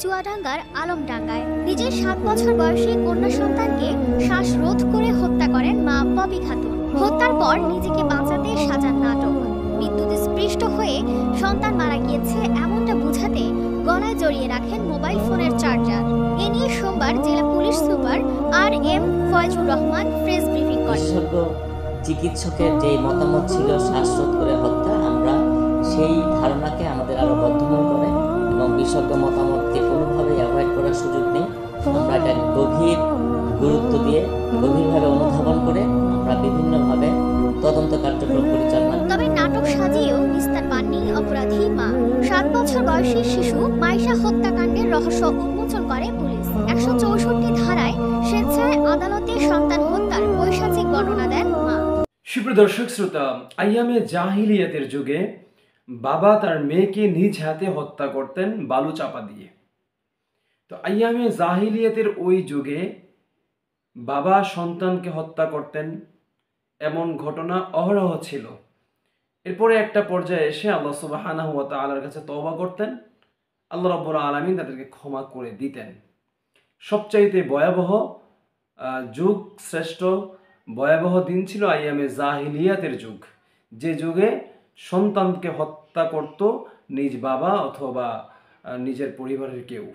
চুয়াডাঙ্গার আলমডাঙ্গায় নিজের 7 বছর বয়সী কন্যা সন্তানকে শ্বাসরোধ করে হত্যা করেন মা পপি খাতুন। হত্যার পর নিজেকে বাঁচাতে সাজান নাটক। বিদ্যুৎ স্পৃষ্ট হয়ে সন্তান মারা গিয়েছে এমনটা বোঝাতে গলায় জড়িয়ে রাখেন মোবাইল ফোনের চার্জার। এ নিয়ে সোমবার জেলা police super RM Foyzur Rahman press briefing করেন। চিকিৎসকের যে মতামত ছিল শ্বাসরোধ করে হত্যা, আমরা সেই ধারণাকে আমাদের আরো বর্ধমান করে এবং বিশেষজ্ঞ মতামতকে কোনোভাবেই অ্যাভয়েড করার সুযোগ নেই। আমরা এটা গভীর গুরুত্ব দিয়ে গভীরভাবে অনুধাবন করে আমরা বিভিন্নভাবে তদন্ত কার্যক্রম পরিচালনা। তবে নাটক সাজিয়েও নিস্তার পাননি অপরাধী মা। 7 বছর বয়সী শিশু মাইশা হত্যাকাণ্ডের রহস্য উন্মোচন করে পুলিশ। 164 ধারায় স্বেচ্ছায় আদালতে সন্তান হত্যার পৈশাচিক বর্ণনা দেন মা। সুপ্রিয় দর্শক শ্রোতা, আইয়ামে জাহিলিয়াতের যুগে বাবা তার মেয়েকে নিজ হাতে হত্যা করতেন বালু চাপা দিয়ে। তো আইয়ামে জাহিলিয়াতের ওই যুগে বাবা সন্তানকে হত্যা করতেন, এমন ঘটনা অহরহ ছিল। এরপরে একটা পর্যায়ে এসে আল্লাহ সুবহানাহু ওয়া তাআলার কাছে তওবা করতেন, আল্লাহ রাব্বুল আলামিন তাদেরকে ক্ষমা করে দিতেন। সবচাইতে ভয়াবহ যুগ, শ্রেষ্ঠ ভয়াবহ দিন ছিল আইয়ামে জাহিলিয়াতের যুগ, যে যুগে সন্তানকে হত্যা করত নিজ বাবা অথবা নিজের পরিবারের কেউ।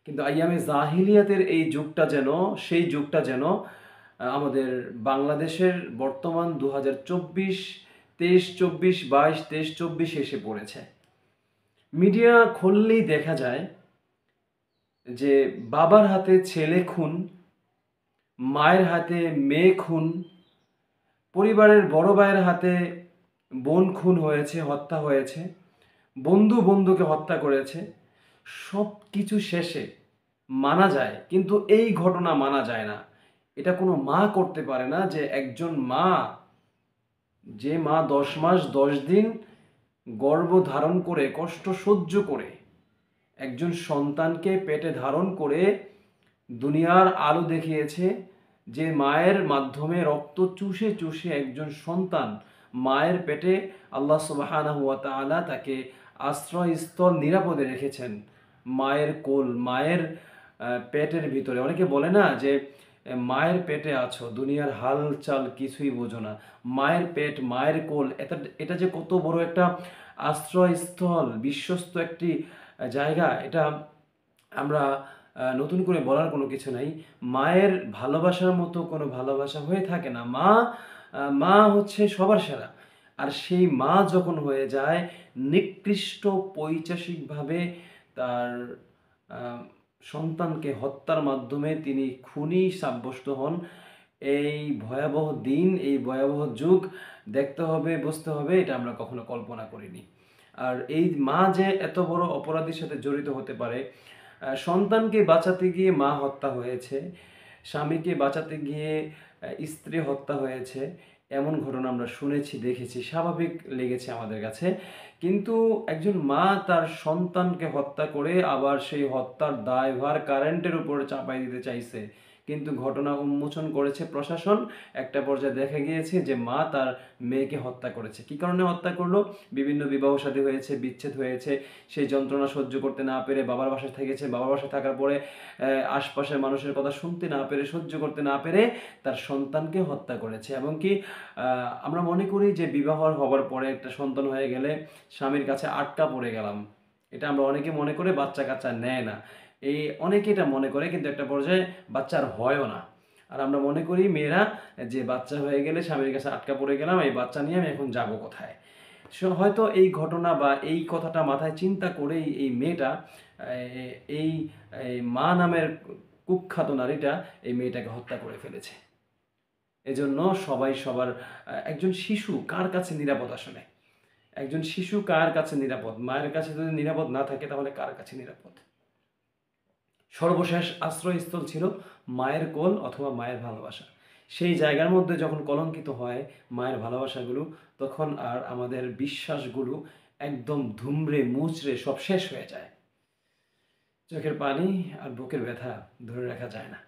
কিন্তু আইয়ামে জাহিলিয়াতের এই যুগটা যেন, সেই যুগটা যেন আমাদের বাংলাদেশের বর্তমান 2024, 23-24, 22-23-24 এসে পড়েছে। মিডিয়া খুললেই দেখা যায় যে বাবার হাতে ছেলে খুন, মায়ের হাতে মেয়ে খুন, পরিবারের বড় ভাইয়ের হাতে বোন খুন হয়েছে, হত্যা হয়েছে, বন্ধু বন্ধুকে হত্যা করেছে। সব কিছু শেষে মানা যায়, কিন্তু এই ঘটনা মানা যায় না। এটা কোনো মা করতে পারে না, যে একজন মা, যে মা 10 মাস 10 দিন গর্ভ ধারণ করে কষ্ট সহ্য করে একজন সন্তানকে পেটে ধারণ করে দুনিয়ার আলো দেখিয়েছে, যে মায়ের মাধ্যমে রক্ত চুষে চুষে একজন সন্তান মায়ের পেটে আল্লাহ সুবহানাহু ওয়া তাআলা তাকে আশ্রয়স্থল নিরাপদে রেখেছেন। মায়ের কোল, মায়ের পেটের ভিতরে। অনেকে বলে না যে মায়ের পেটে আছো, দুনিয়ার হালচাল কিছুই বোঝো না। মায়ের পেট, মায়ের কোল, এটা যে কত বড় একটা আশ্রয়স্থল, বিশ্বস্ত একটি জায়গা, এটা আমরা নতুন করে বলার কোনো কিছু নাই। মায়ের ভালোবাসার মতো কোনো ভালোবাসা হয়ে থাকে না। মা হচ্ছে সবার সেরা। আর সেই মা যখন হয়ে যায় নিকৃষ্ট পৈশাচিকভাবে তার সন্তানকে হত্যার মাধ্যমে তিনি খুনি সাব্যস্ত হন, এই ভয়াবহ দিন, এই ভয়াবহ যুগ দেখতে হবে, বুঝতে হবে, এটা আমরা কখনো কল্পনা করিনি। আর এই মা যে এত বড় অপরাধীর সাথে জড়িত হতে পারে, সন্তানকে বাঁচাতে গিয়ে মা হত্যা হয়েছে, স্বামীকে বাঁচাতে গিয়ে স্ত্রী হত্যা হয়েছে, এমন ঘটনা আমরা শুনেছি, দেখেছি, স্বাভাবিক লেগেছে আমাদের কাছে। কিন্তু একজন মা তার সন্তানকে হত্যা করে আবার সেই হত্যার দায়ভার কারেন্টের উপর চাপাই দিতে চাইছে, কিন্তু ঘটনা উন্মোচন করেছে প্রশাসন। একটা পর্যায়ে দেখা গিয়েছে যে মা তার মেয়েকে হত্যা করেছে। কি কারণে হত্যা করলো? বিভিন্ন বিবাহ শাদী হয়েছে, বিচ্ছেদ হয়েছে, সেই যন্ত্রণা সহ্য করতে না পেরে বাবার বাসায় থেকেছে। বাবার বাসায় থাকার পরে আশপাশের মানুষের কথা শুনতে না পেরে, সহ্য করতে না পেরে তার সন্তানকে হত্যা করেছে। এবং কি আমরা মনে করি যে বিবাহ হবার পরে একটা সন্তান হয়ে গেলে স্বামীর কাছে আটকা পড়ে গেলাম, এটা আমরা অনেকে মনে করে বাচ্চা কাচ্চা নেয় না, এই অনেকে এটা মনে করে, কিন্তু একটা পর্যায়ে বাচ্চার হয়ও না। আর আমরা মনে করি মেয়েরা যে বাচ্চা হয়ে গেলে স্বামীর কাছে আটকা পড়ে গেলাম, এই বাচ্চা নিয়ে আমি এখন যাবো কোথায়। হয়তো এই ঘটনা বা এই কথাটা মাথায় চিন্তা করেই এই মেয়েটা, এই মা নামের কুখ্যাত নারীটা এই মেয়েটাকে হত্যা করে ফেলেছে। এজন্য সবাই সবার, একজন শিশু কার কাছে নিরাপদ? আসলে একজন শিশু কার কাছে নিরাপদ? মায়ের কাছে যদি নিরাপদ না থাকে তাহলে কার কাছে নিরাপদ? সর্বশেষ আশ্রয়স্থল ছিল মায়ের কোল অথবা মায়ের ভালোবাসা। সেই জায়গার মধ্যে যখন কলঙ্কিত হয় মায়ের ভালোবাসাগুলো, তখন আর আমাদের বিশ্বাসগুলো একদম ধুমড়ে মুচড়ে সব শেষ হয়ে যায়। চোখের পানি আর বুকের ব্যথা ধরে রাখা যায় না।